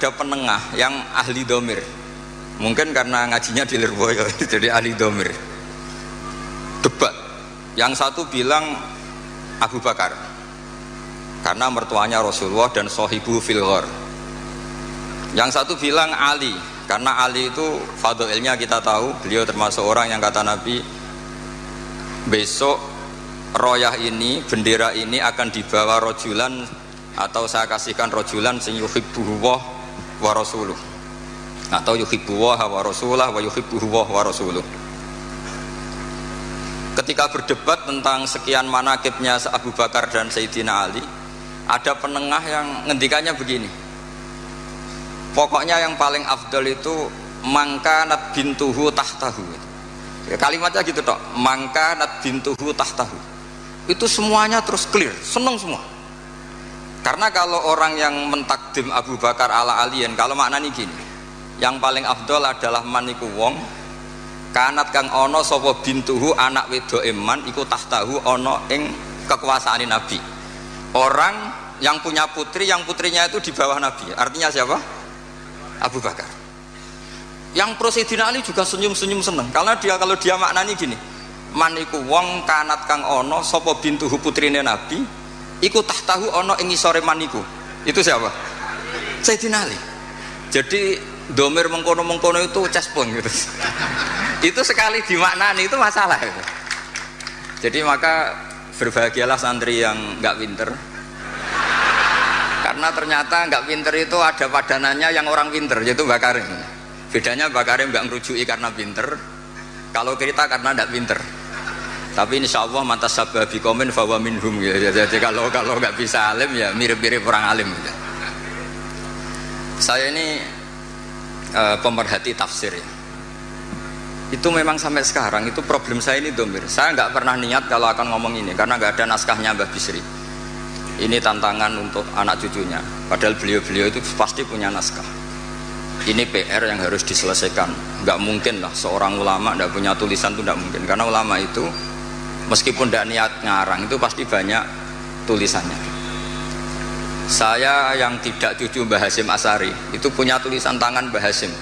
ada penengah yang ahli domir. Mungkin karena ngajinya di Lirboyo jadi ahli domir. Debat. Yang satu bilang Abu Bakar karena mertuanya Rasulullah dan sohibu fil ghar. Yang satu bilang Ali karena Ali itu fadilnya kita tahu, beliau termasuk orang yang kata Nabi besok royah ini, bendera ini akan dibawa rojulan atau saya kasihkan rojulan sing yuhibbuhu wa rasuluh atau yuhibbuhu wa rasulah wa yuhibbuhu wa rasuluh. Ketika berdebat tentang sekian manakibnya Abu Bakar dan Sayyidina Ali, ada penengah yang ngendikannya begini, pokoknya yang paling afdal itu mangkanat bintuhu tahtahu. Ya, kalimatnya gitu toh, mangkanat bintuhu tahtahu. Itu semuanya terus clear, seneng semua. Karena kalau orang yang mentakdim Abu Bakar ala alian, kalau maknanya gini, yang paling afdal adalah maniku wong kanat kang ono sapa bintuhu anak wedo eman iku tahtahu ono ing kekuasaan Nabi. Orang yang punya putri, yang putrinya itu di bawah Nabi. Artinya siapa? Abu Bakar. Yang pro Sayyidina Ali juga senyum-senyum seneng karena kalau dia maknanya gini, maniku wong kanat kang ono sapa bintuhu putrine Nabi iku tahtahu ono ing isore maniku. Itu siapa? Sayyidina Ali. Jadi domir mengkono-mengkono itu cespon gitu. Itu sekali dimaknani itu masalah gitu. Jadi maka berbahagialah santri yang nggak pinter, karena ternyata nggak pinter itu ada padanannya yang orang pinter, yaitu Mbak Karim. Bedanya Mbak Karim nggak ngerujuki karena pinter, kalau kita karena nggak pinter. Tapi insya Allah mantas sababi komen fawa minhum ya. Jadi kalau nggak bisa alim ya mirip-mirip orang alim gitu. Saya ini pemerhati tafsir ya. Itu memang sampai sekarang itu problem saya ini domir. Saya nggak pernah niat kalau akan ngomong ini karena nggak ada naskahnya Mbah Bisri. Ini tantangan untuk anak cucunya. Padahal beliau-beliau itu pasti punya naskah. Ini PR yang harus diselesaikan. Nggak mungkin lah seorang ulama nggak punya tulisan itu nggak mungkin. Karena ulama itu meskipun nggak niat ngarang itu pasti banyak tulisannya. Saya yang tidak cucu Mbah Hasyim Asari itu punya tulisan tangan Mbah Hasyim.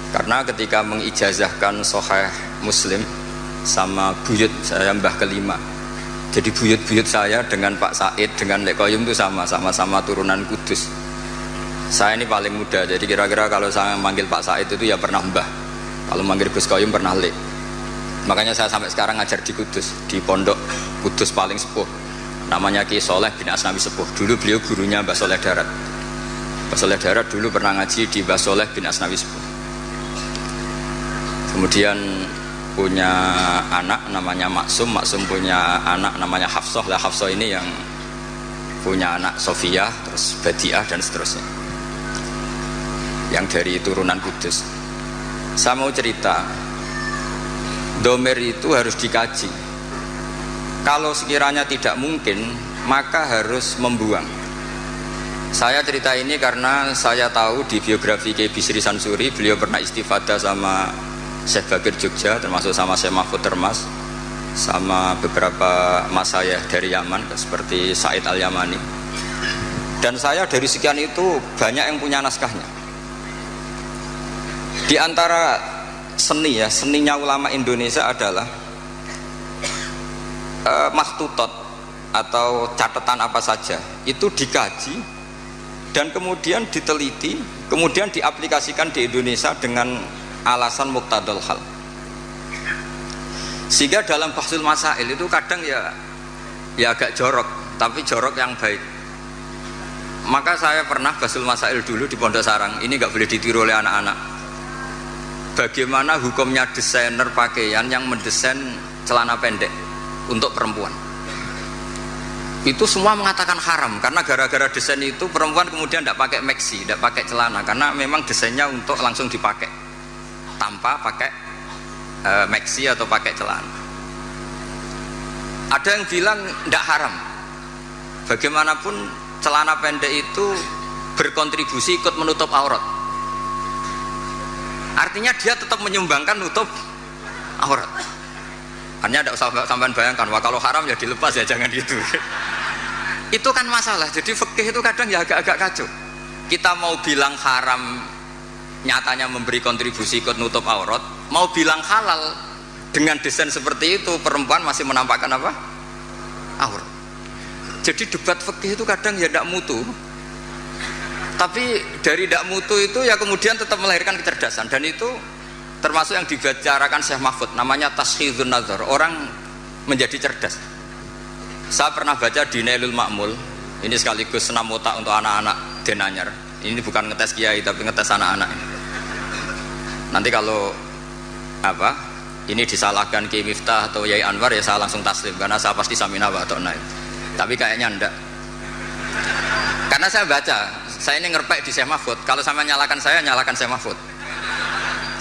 Karena ketika mengijazahkan Sahih Muslim sama buyut saya Mbah Kelima, jadi buyut-buyut saya dengan Pak Said dengan Lek Koyum itu sama-sama turunan Kudus. Saya ini paling muda, jadi kira-kira kalau saya manggil Pak Said itu ya pernah Mbah, kalau manggil Gus Koyum pernah Lek. Makanya saya sampai sekarang ngajar di Kudus, di pondok Kudus paling sepuh, namanya Ki Soleh bin Asnawi Sepuh. Dulu beliau gurunya Mbah Soleh Darat. Mbah Soleh Darat dulu pernah ngaji di Mbah Soleh bin Asnawi Sepuh. Kemudian punya anak namanya Maksum punya anak namanya Hafsah. Lah Hafsah ini yang punya anak Sofiyah, terus Badiah dan seterusnya, yang dari turunan Kudus. Saya mau cerita, domir itu harus dikaji. Kalau sekiranya tidak mungkin, maka harus membuang. Saya cerita ini karena saya tahu di biografi Kiai Bisri Sansuri, beliau pernah istifadah sama Syekh Bakir Jogja, termasuk sama Syekh Mahfud Termas, sama beberapa masayikh dari Yaman seperti Said Al-Yamani. Dan saya dari sekian itu banyak yang punya naskahnya. Di antara seni ya, seninya ulama Indonesia adalah makhtutot atau catatan apa saja itu dikaji dan kemudian diteliti, kemudian diaplikasikan di Indonesia dengan alasan muqtadal hal. Sehingga dalam bahsul masail itu kadang ya agak jorok, tapi jorok yang baik. Maka saya pernah bahsul masail dulu di Pondok Sarang. Ini nggak boleh ditiru oleh anak-anak. Bagaimana hukumnya desainer pakaian yang mendesain celana pendek untuk perempuan? Itu semua mengatakan haram karena gara-gara desain itu perempuan kemudian tidak pakai maxi, tidak pakai celana karena memang desainnya untuk langsung dipakai tanpa pakai maxi atau pakai celana. Ada yang bilang tidak haram. Bagaimanapun celana pendek itu berkontribusi ikut menutup aurat. Artinya dia tetap menyumbangkan nutup aurat. Hanya tidak usah sampean bayangkan, wah kalau haram ya dilepas ya jangan gitu. Itu kan masalah. Jadi fikih itu kadang ya agak-agak kacau. kita mau bilang haram nyatanya memberi kontribusi ikut nutup aurat, mau bilang halal dengan desain seperti itu perempuan masih menampakkan apa? Aurat. Jadi debat fikih itu kadang ya tidak mutu, tapi dari tidak mutu itu ya kemudian tetap melahirkan kecerdasan, dan itu termasuk yang dibicarakan Syekh Mahfud, namanya taskhidun nazar, orang menjadi cerdas. Saya pernah baca di Nailul Ma'mul, ini sekaligus senam otak untuk anak-anak denanyar. Ini bukan ngetes kiai tapi ngetes anak-anak. Nanti kalau apa ini disalahkan Kiai Miftah atau Yai Anwar ya saya langsung taslim, karena saya pasti samina wa ta'na. Tapi kayaknya enggak, karena saya baca, saya ini ngerpek di Syekh Mahfud. Kalau sama nyalakan saya, nyalakan Syekh Mahfud.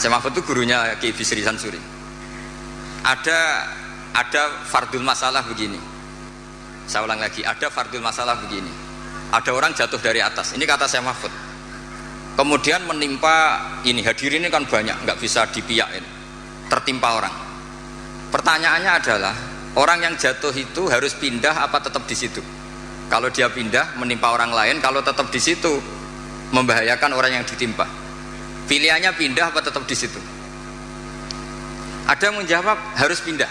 Syekh Mahfud itu gurunya Kiai Bisri Sansuri. Ada fardul masalah begini. Saya ulang lagi, ada fardul masalah begini. Ada orang jatuh dari atas. Ini kata Syekh Mahfud. Kemudian menimpa ini, hadirin ini kan banyak, nggak bisa dipiak ini. Tertimpa orang. Pertanyaannya adalah, orang yang jatuh itu harus pindah apa tetap di situ? Kalau dia pindah menimpa orang lain, kalau tetap di situ membahayakan orang yang ditimpa. Pilihannya pindah apa tetap di situ? Ada yang menjawab harus pindah.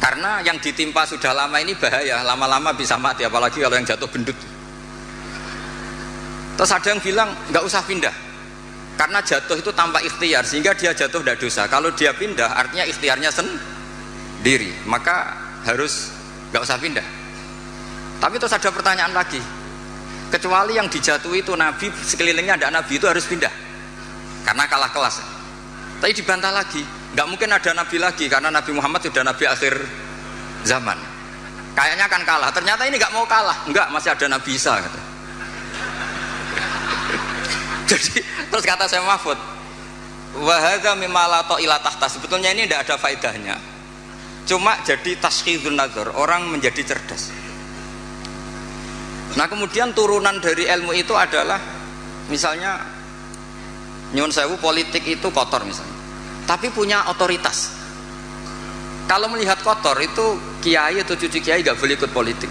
Karena yang ditimpa sudah lama ini bahaya, lama-lama bisa mati, apalagi kalau yang jatuh gendut. Terus ada yang bilang nggak usah pindah, karena jatuh itu tanpa ikhtiar, sehingga dia jatuh tidak dosa. Kalau dia pindah, artinya ikhtiarnya sendiri, maka harus nggak usah pindah. Tapi terus ada pertanyaan lagi, kecuali yang dijatuhi itu Nabi, sekelilingnya ada Nabi, itu harus pindah karena kalah kelas. Tapi dibantah lagi, nggak mungkin ada Nabi lagi karena Nabi Muhammad sudah Nabi akhir zaman, kayaknya akan kalah. Ternyata ini nggak mau kalah, nggak, masih ada Nabi Isa kata. Jadi terus kata saya Mahfud, wahada mimma ila tahta, sebetulnya ini tidak ada faedahnya, cuma jadi taskhidun nazar, orang menjadi cerdas. Nah kemudian turunan dari ilmu itu adalah misalnya nyun sewu, politik itu kotor misalnya, tapi punya otoritas. Kalau melihat kotor itu kiai atau cucu kiai gak boleh ikut politik.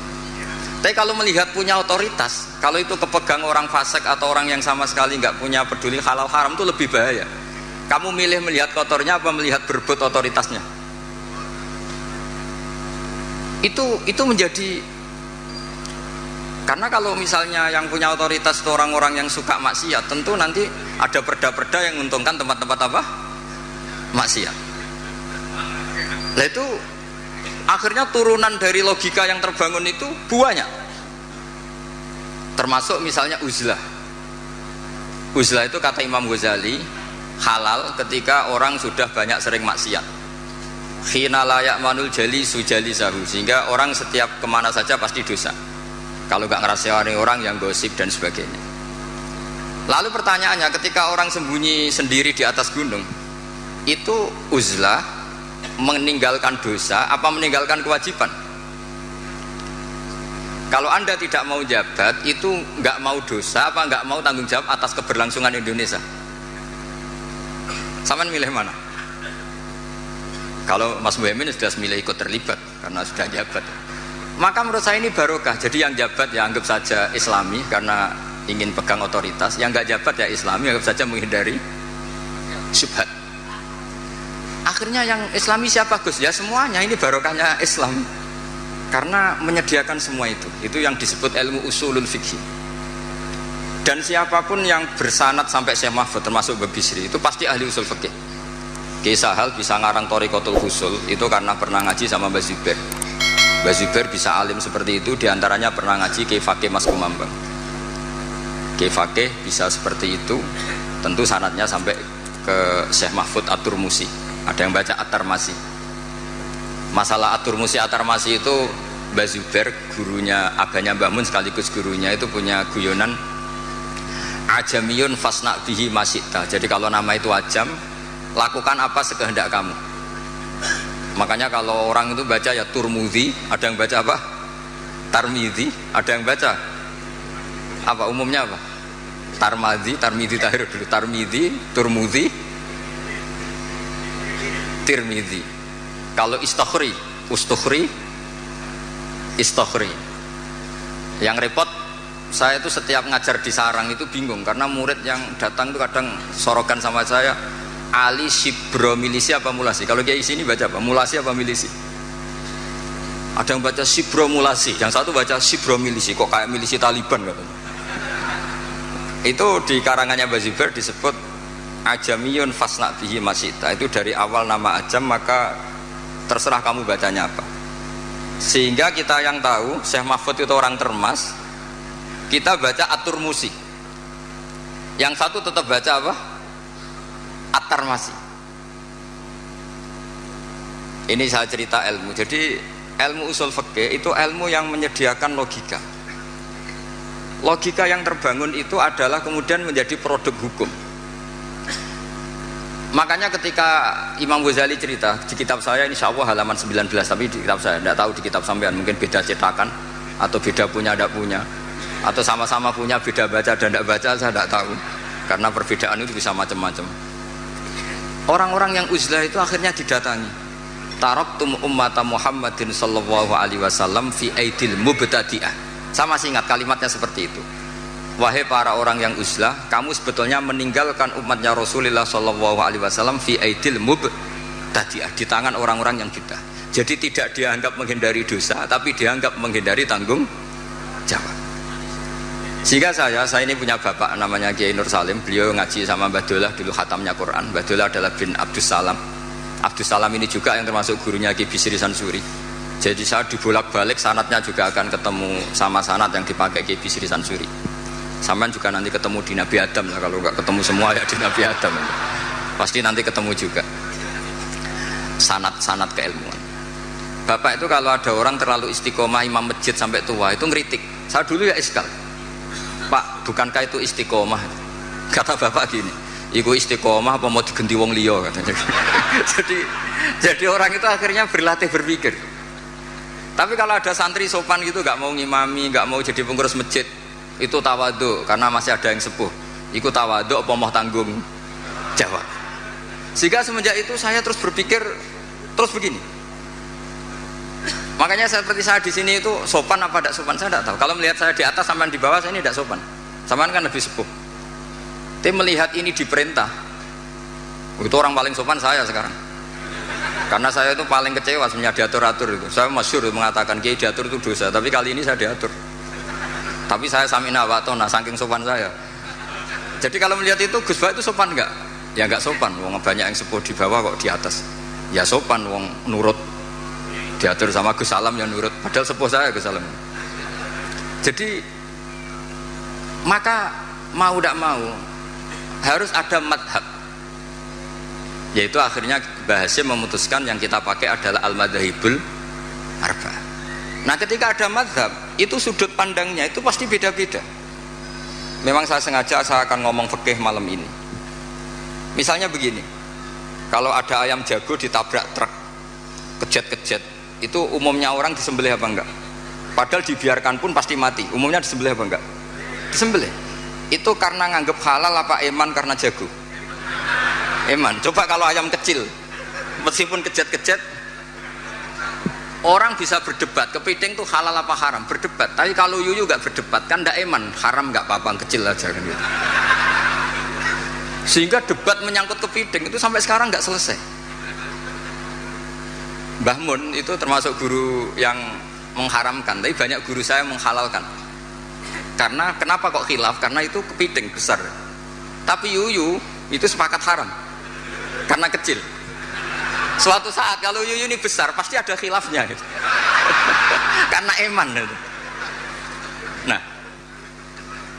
Tapi kalau melihat punya otoritas, kalau itu kepegang orang fasik atau orang yang sama sekali nggak punya peduli halal haram, itu lebih bahaya. Kamu milih melihat kotornya apa melihat berebut otoritasnya? Itu menjadi, karena kalau misalnya yang punya otoritas itu orang-orang yang suka maksiat, tentu nanti ada perda-perda yang menguntungkan tempat-tempat apa? Maksiat. Nah itu akhirnya turunan dari logika yang terbangun itu banyak, termasuk misalnya uzlah. Uzlah itu kata Imam Ghazali halal ketika orang sudah banyak sering maksiat, khina layak manul jali sujali sahu, sehingga orang setiap kemana saja pasti dosa kalau nggak ngerasani orang yang gosip dan sebagainya. Lalu pertanyaannya, ketika orang sembunyi sendiri di atas gunung, itu uzlah meninggalkan dosa apa meninggalkan kewajiban? Kalau Anda tidak mau jabat, itu nggak mau dosa apa nggak mau tanggung jawab atas keberlangsungan Indonesia? Sama milih mana? Kalau Mas Muhammad sudah milih ikut terlibat karena sudah jabat, maka menurut saya ini barokah. Jadi yang jabat ya anggap saja Islami karena ingin pegang otoritas, yang nggak jabat ya Islami, anggap saja menghindari syubhat. Akhirnya yang Islami siapa Gus? Ya semuanya, ini barokahnya Islam karena menyediakan semua itu yang disebut ilmu usulul fikih. Dan siapapun yang bersanad sampai Syekh Mahfud termasuk Mbah Bisri itu pasti ahli usul fikih. Kiai Sahal bisa ngarang Thariqatul Usul itu karena pernah ngaji sama Mbah Zubair. Mbah Zubair bisa alim seperti itu diantaranya pernah ngaji Kiai Fakih Mas Kumambang. Kiai Fakih bisa seperti itu tentu sanadnya sampai ke Syekh Mahfud At-Turmusi. Ada yang baca At-Tarmasi. Masalah At-Turmusi At-Tarmasi itu Mbah Zubair, gurunya abahnya Mbah Mun sekaligus gurunya, itu punya guyonan ajamiyun fasna bihi masyita. Jadi kalau nama itu ajam, lakukan apa sekehendak kamu. Makanya kalau orang itu baca ya Turmudi, ada yang baca apa? Tarmidhi, ada yang baca apa? Umumnya apa? Tarmidhi tahir dulu. Tarmidhi, Turmudi, Tirmidzi. Kalau Istakhri, Ustukhri, Istakhri. Yang repot Saya itu setiap ngajar di sarang itu bingung karena murid yang datang itu kadang sorokan sama saya, Ali Sibro milisi apa mulasi? Kalau kayak sini baca apa? Mulasi apa milisi? Ada yang baca Sibro mulasi, yang satu baca Sibro milisi. Kok kayak milisi Taliban katanya? Itu di karangannya Bazibar disebut Ajamiyun fasna bihi masita. Itu dari awal nama Ajam, maka terserah kamu bacanya apa. Sehingga kita yang tahu Syekh Mahfud itu orang Termas, kita baca At-Turmusi. Yang satu tetap baca apa? At-Tarmasi. Ini saya cerita ilmu. Jadi ilmu usul fikih itu ilmu yang menyediakan logika. Logika yang terbangun itu adalah kemudian menjadi produk hukum. Makanya ketika Imam Ghazali cerita di kitab saya, insya Allah halaman 19, tapi di kitab saya tidak tahu di kitab sampean, mungkin beda cetakan atau beda punya tidak punya, atau sama-sama punya beda baca dan tidak baca, saya tidak tahu karena perbedaan itu bisa macam-macam. Orang-orang yang uzlah itu akhirnya didatangi. Taraktum ummata Muhammadin sallallahu alaihi wasallam fi aidil mubtadi'ah. Saya masih ingat kalimatnya seperti itu. Wahai para orang yang uzlah, kamu sebetulnya meninggalkan umatnya Rasulullah sallallahu alaihi wasallam fi aidil mubtadi'ah, di tangan orang-orang yang bidah. Jadi tidak dianggap menghindari dosa, tapi dianggap menghindari tanggung jawab. Sehingga saya ini punya bapak namanya Kiai Nur Salim. Beliau ngaji sama Mbah Dolah dulu khatamnya Quran. Mbah Dolah adalah bin Abdus Salam. Abdus Salam ini juga yang termasuk gurunya Ki Bisri Sansuri. Jadi saya dibolak-balik sanadnya juga akan ketemu sama sanad yang dipakai Ki Bisri Sansuri. Sampai juga nanti ketemu di Nabi Adam lah, kalau nggak ketemu semua ya di Nabi Adam. Pasti nanti ketemu juga sanad-sanad keilmuan. Bapak itu kalau ada orang terlalu istiqomah imam masjid sampai tua itu ngeritik. Saya dulu ya iskal. Pak, bukankah itu istiqomah? Kata bapak gini, iku istiqomah apa mau digenti wong liya katanya. jadi orang itu akhirnya berlatih berpikir. Tapi kalau ada santri sopan gitu, nggak mau ngimami, nggak mau jadi pengurus masjid, itu tawadhu karena masih ada yang sepuh. Iku tawadhu apa mau tanggung jawab. Sehingga semenjak itu saya terus berpikir terus begini. Makanya seperti saya di sini itu sopan apa tidak sopan saya tidak tahu. Kalau melihat saya di atas sampai di bawah saya ini tidak sopan. Sampean kan lebih sepuh. Tapi melihat ini diperintah, itu orang paling sopan saya sekarang. Karena saya itu paling kecewa sebenarnya diatur-atur itu. Saya masyhur mengatakan kiai diatur itu dosa, tapi kali ini saya diatur. Tapi saya samina wa ta'na saking sopan saya. Jadi kalau melihat itu Gus Bak itu sopan enggak? Ya enggak sopan. Wong banyak yang sepuh di bawah kok di atas. Ya sopan wong nurut. Diatur sama Gus Salam yang nurut, padahal sepuh saya Gus Salam. Jadi maka mau tidak mau harus ada madhab, yaitu akhirnya bahasnya memutuskan yang kita pakai adalah al-madhahibul arba. Nah ketika ada madhab itu sudut pandangnya itu pasti beda-beda. Memang saya sengaja saya akan ngomong fikih malam ini. Misalnya begini, kalau ada ayam jago ditabrak truk kejet-kejet, itu umumnya orang disembelih apa enggak? Padahal dibiarkan pun pasti mati. Umumnya disembelih apa enggak? Disembelih. Itu karena nganggep halal apa eman karena jago? Eman. Coba kalau ayam kecil, meskipun kejet-kejet, orang bisa berdebat. Kepiting itu halal apa haram? Berdebat. Tapi kalau yuyu enggak berdebat, kan enggak eman. Haram enggak apa-apa, kecil aja kan gitu. Sehingga debat menyangkut kepiting itu sampai sekarang enggak selesai. Mbah Mun itu termasuk guru yang mengharamkan, tapi banyak guru saya menghalalkan. Karena kenapa kok khilaf? Karena itu kepiting besar. Tapi yuyu itu sepakat haram karena kecil. Suatu saat kalau yuyu ini besar pasti ada khilafnya gitu. Karena eman gitu. Nah,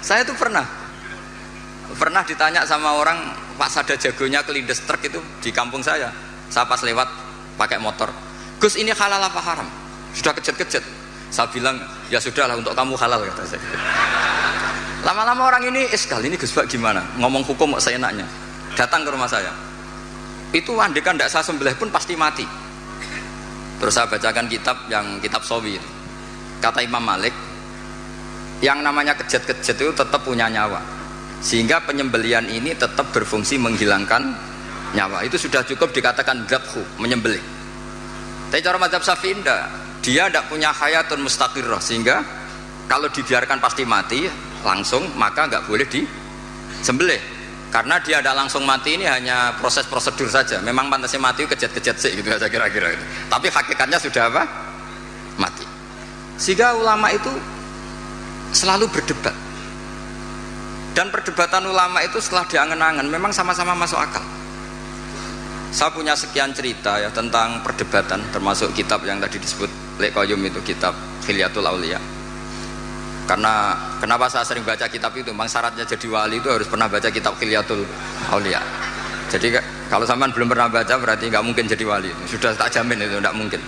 saya tuh pernah ditanya sama orang, Pak Sada jagonya kelindes truk itu di kampung saya. Saya pas lewat pakai motor, Gus ini halal apa haram? Sudah kejet-kejet. Saya bilang ya sudahlah untuk kamu halal kata saya. Lama-lama orang ini sekali ini Gus Bak gimana? Ngomong hukum kok seenaknya. Datang ke rumah saya. Itu andekan tidak saya sembelih pun pasti mati. Terus saya bacakan kitab Sawi. Kata Imam Malik, yang namanya kejet-kejet itu tetap punya nyawa. Sehingga penyembelian ini tetap berfungsi menghilangkan nyawa. Itu sudah cukup dikatakan dzabhu, menyembelih. Tapi cara mazhab Syafi'i dia tidak punya hayatun mustaqirrah, sehingga Kalau dibiarkan pasti mati langsung, maka nggak boleh disembelih. Karena dia ada langsung mati ini hanya proses prosedur saja. Memang pantasnya mati kejat-kejat sih gitu aja kira-kira itu. Tapi hakikatnya sudah apa? Mati. Sehingga ulama itu selalu berdebat. Dan perdebatan ulama itu setelah diangen-angen memang sama-sama masuk akal. Saya punya sekian cerita ya tentang perdebatan, termasuk kitab yang tadi disebut Lek Qayyum itu, kitab Khilyatul Auliya. Karena kenapa saya sering baca kitab itu, memang syaratnya jadi wali itu harus pernah baca kitab Khilyatul Auliya. Jadi kalau sampean belum pernah baca berarti nggak mungkin jadi wali. Sudah tak jamin itu nggak mungkin.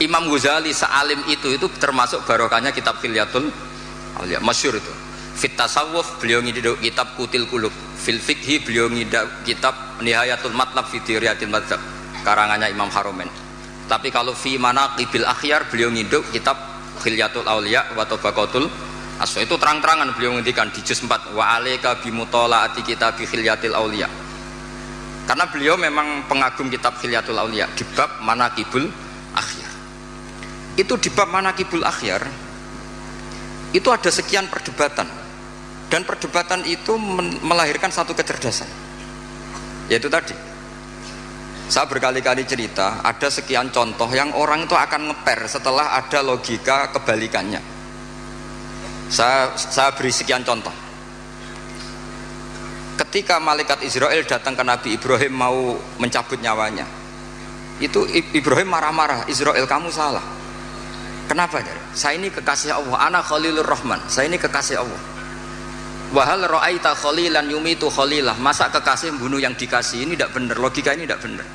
Imam Ghazali sealim itu termasuk barokahnya kitab Khilyatul Auliya, masyhur itu. Fit tasawuf beliau ngiduk kitab Kutil Qulub, fil fikhi beliau ngiduk kitab Nihayatul Matlab fi Diriyatil Madzhab karangannya Imam Haromen. Tapi kalau fi manaqibil akhyar beliau ngiduk kitab Khilyatul Auliya wa Tabaqatul Aswa, itu terang-terangan beliau ngendikan di juz 4 wa alayka bi mutalaati kitab Khilyatil Auliya. Karena beliau memang pengagum kitab Khilyatul Auliya di bab manaqibul akhyar. Itu di bab manaqibul akhyar itu ada sekian perdebatan, dan perdebatan itu melahirkan satu kecerdasan, yaitu tadi saya berkali-kali cerita ada sekian contoh yang orang itu akan ngeper setelah ada logika kebalikannya. Saya beri sekian contoh. Ketika malaikat Israel datang ke Nabi Ibrahim mau mencabut nyawanya, itu Ibrahim marah-marah, Israel kamu salah. Kenapa? Saya ini kekasih Allah, ana Khalilur Rahman, saya ini kekasih Allah. Wahal ra'aita khalilan yumitu khalilah, masa kekasih bunuh yang dikasih, ini tidak benar, logika ini tidak benar.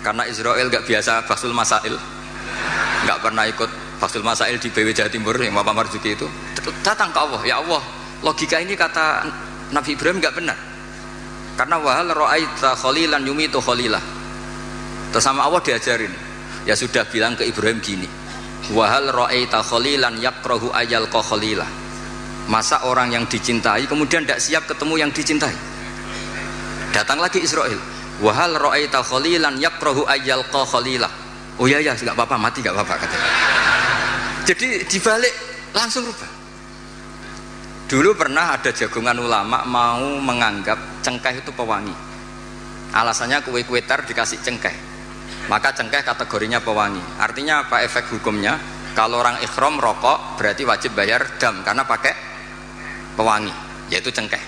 Karena Israel gak biasa Basul Masail, gak pernah ikut Basul Masail di BW Jawa Timur yang Bapak Marzuki itu, datang ke Allah, ya Allah, logika ini kata Nabi Ibrahim gak benar. Karena wahal ra'aita khalilan yumitu khalilah. Terus sama Allah diajarin, ya sudah bilang ke Ibrahim gini, wahal ra'aita khalilan yakrahu ayal khalilah. Masa orang yang dicintai kemudian tidak siap ketemu yang dicintai. Datang lagi Israel, wahal ra'aita khalilan yakrahu ayal khalilah. Oh ya ya, nggak apa-apa, mati nggak apa-apa katanya. Jadi dibalik langsung rubah. Dulu pernah ada jagongan ulama mau menganggap cengkeh itu pewangi. Alasannya kue-kue tar dikasih cengkeh, maka cengkeh kategorinya pewangi. Artinya apa efek hukumnya? Kalau orang ikhram rokok berarti wajib bayar dam karena pakai pewangi, yaitu cengkeh.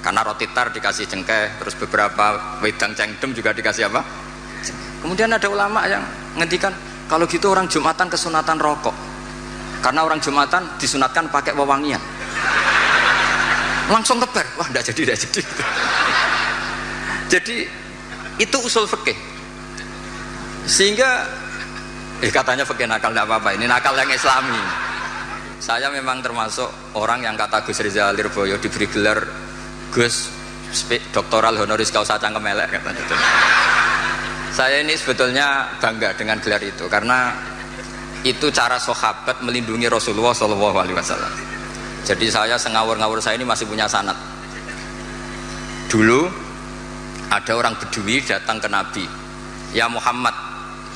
Karena roti tar dikasih cengkeh, terus beberapa wedang cengdem juga dikasih apa? Kemudian ada ulama yang ngendikan kalau gitu orang Jumatan kesunatan rokok, karena orang Jumatan disunatkan pakai wewangian. Langsung kebar, wah tidak jadi. Jadi itu usul fikih. Sehingga katanya fikih nakal tidak apa-apa, ini nakal yang Islami. Saya memang termasuk orang yang kata Gus Rizal Lirboyo diberi gelar Gus doktoral honoris causa cangkem elek katanya. Saya ini sebetulnya bangga dengan gelar itu karena itu cara sahabat melindungi Rasulullah SAW. Jadi saya sengawur-ngawur saya ini masih punya sanad. Dulu ada orang Bedui datang ke Nabi, ya Muhammad,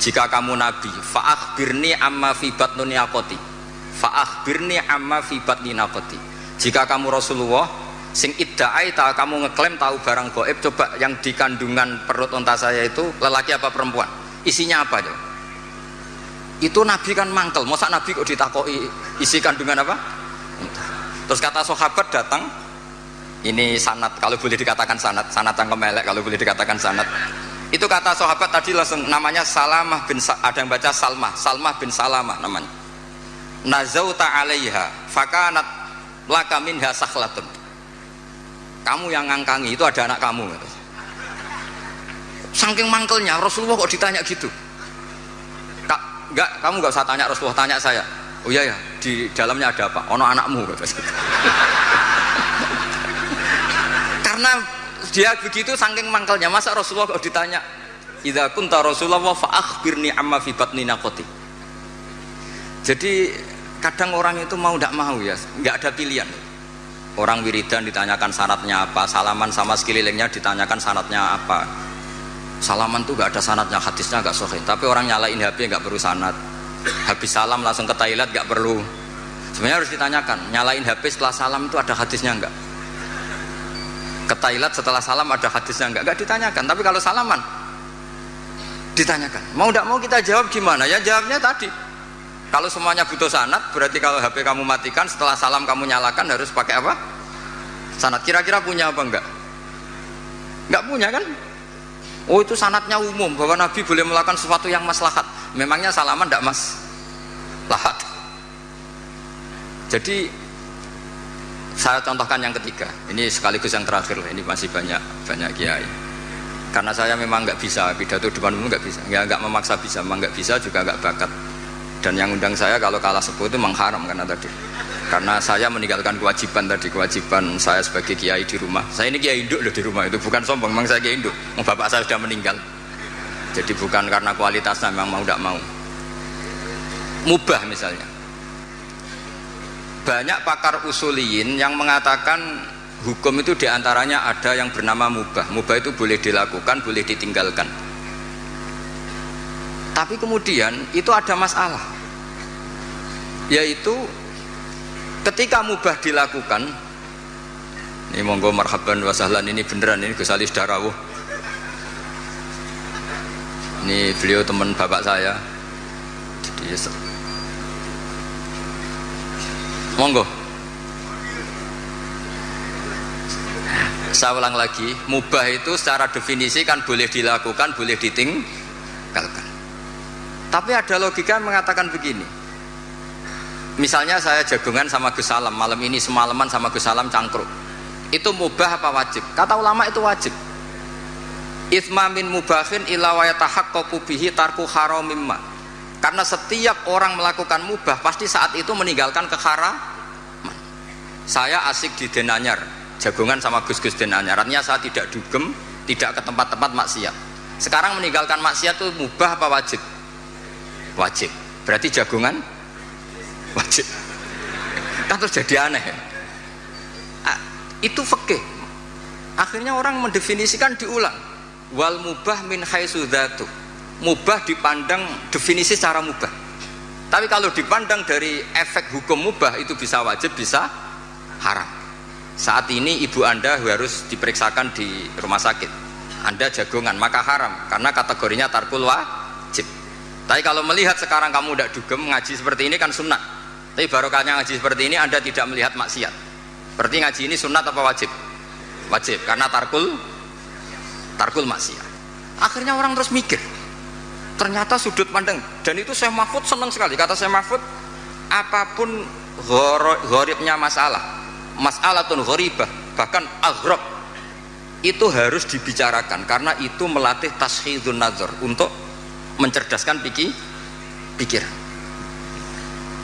jika kamu Nabi, fa'akhbirni amma fi batni naqati, fa'akhbirni amma fi batni naqati. Jika kamu Rasulullah sing idda'aita, kamu ngeklaim tahu barang gaib, coba yang di kandungan perut unta saya itu lelaki apa perempuan, isinya apa coba? Itu Nabi kan mangkel, masa Nabi kok ditakoi isi kandungan apa? Terus kata sahabat datang, ini sanad, kalau boleh dikatakan sanad yang kemelek, kalau boleh dikatakan sanad. Itu kata sahabat tadi langsung namanya Salamah bin, ada yang baca Salmah bin Salamah namanya. Nazauta alaiha fakanat laka minha sakhlatun. Kamu yang ngangkangi itu ada anak kamu gitu. Saking mangkelnya Rasulullah kok ditanya gitu. Enggak, kamu enggak usah tanya Rasulullah, tanya saya. Oh iya ya, di dalamnya ada apa? Ono anakmu gitu. Karena dia begitu saking mangkelnya, masa Rasulullah kok ditanya idza kunta Rasulullah fa akhbirni amma fi batni naqati. Jadi kadang orang itu mau tidak mau ya, nggak ada pilihan. Orang wiridan ditanyakan syaratnya apa, salaman sama sekelilingnya ditanyakan syaratnya apa. Salaman tuh nggak ada syaratnya, hadisnya nggak sahih. Tapi orang nyalain HP nggak perlu sanad. Habis salam langsung ke toilet nggak perlu Sebenarnya harus ditanyakan, nyalain HP setelah salam itu ada hadisnya enggak? Ke toilet setelah salam ada hadisnya enggak? Enggak ditanyakan. Tapi kalau salaman ditanyakan. Mau enggak mau kita jawab gimana? Ya jawabnya tadi. Kalau semuanya butuh sanad, berarti kalau HP kamu matikan setelah salam kamu nyalakan harus pakai apa? Sanad. Kira-kira punya apa enggak? Enggak punya kan? Oh itu sanadnya umum bahwa Nabi boleh melakukan sesuatu yang maslahat. Memangnya salaman enggak maslahat? Jadi saya contohkan yang ketiga. Ini sekaligus yang terakhir. Ini masih banyak kiai. Karena saya memang nggak bisa pidato depan umum, nggak bisa. Nggak memaksa bisa, memang nggak bisa juga nggak bakat. Dan yang undang saya kalau kalah sepuh itu mengharam karena tadi. Karena saya meninggalkan kewajiban tadi, kewajiban saya sebagai kiai di rumah. Saya ini kiai induk loh di rumah, itu bukan sombong, memang saya kiai induk. Bapak saya sudah meninggal. Jadi bukan karena kualitasnya, memang mau tidak mau. Mubah misalnya. Banyak pakar usuliyin yang mengatakan hukum itu diantaranya ada yang bernama mubah. Mubah itu boleh dilakukan, boleh ditinggalkan. Tapi kemudian itu ada masalah, yaitu ketika mubah dilakukan, ini monggo marhaban wa sahlan, ini beneran, ini Gus Ali Darawuh, ini beliau teman bapak saya. Jadi monggo, saya ulang lagi, mubah itu secara definisi kan boleh dilakukan, boleh ditinggalkan. Tapi ada logika yang mengatakan begini. Misalnya saya jagungan sama Gus Salam, malam ini semalaman sama Gus Salam cangkruk. Itu mubah apa wajib? Kata ulama itu wajib. Itsma min mubahin illa wa yatahaqqaqu bihi tarku haramimma. Karena setiap orang melakukan mubah pasti saat itu meninggalkan keharaman. Saya asik di Denanyar, jagungan sama Gus-gus Denanyar. Artinya saya tidak dugem, tidak ke tempat-tempat maksiat. Sekarang meninggalkan maksiat itu mubah apa wajib? Wajib. Berarti jagungan wajib. Kan terus jadi aneh. Itu fikih. Akhirnya orang mendefinisikan diulang. Wal mubah min haitsu dzatu. Mubah dipandang definisi secara mubah. Tapi kalau dipandang dari efek hukum mubah itu bisa wajib, bisa haram. Saat ini ibu Anda harus diperiksakan di rumah sakit. Anda jagongan, maka haram karena kategorinya tarkul wajib. Tapi kalau melihat sekarang kamu tidak dugem ngaji seperti ini kan sunnah. Tapi barokahnya ngaji seperti ini Anda tidak melihat maksiat. Berarti ngaji ini sunnah apa wajib? Wajib karena tarkul maksiat. Akhirnya orang terus mikir. Ternyata sudut pandang, dan itu Syekh Mahfud senang sekali. Kata Syekh Mahfud, apapun gharibnya mas'alatun gharibah, bahkan aghrab, itu harus dibicarakan karena itu melatih tashkhidun nazar untuk mencerdaskan pikiran.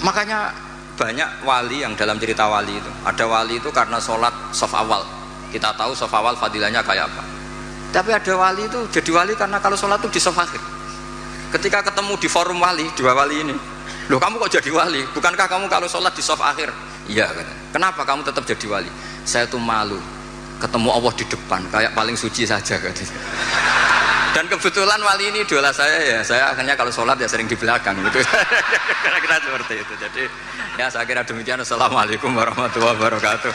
Makanya banyak wali yang dalam cerita wali itu, ada wali itu karena sholat shaf awal. Kita tahu shaf awal fadilahnya kayak apa. Tapi ada wali itu jadi wali karena kalau sholat itu di shaf akhir. Ketika ketemu di forum wali, dua wali ini, loh kamu kok jadi wali? Bukankah kamu kalau sholat di shaf akhir? Iya. Kenapa kamu tetap jadi wali? Saya tuh malu ketemu Allah di depan, kayak paling suci saja. Dan kebetulan wali ini idola saya ya. Saya akhirnya kalau sholat ya sering di belakang gitu. Kira-kira seperti itu. Jadi ya saya kira demikian. Assalamualaikum warahmatullahi wabarakatuh.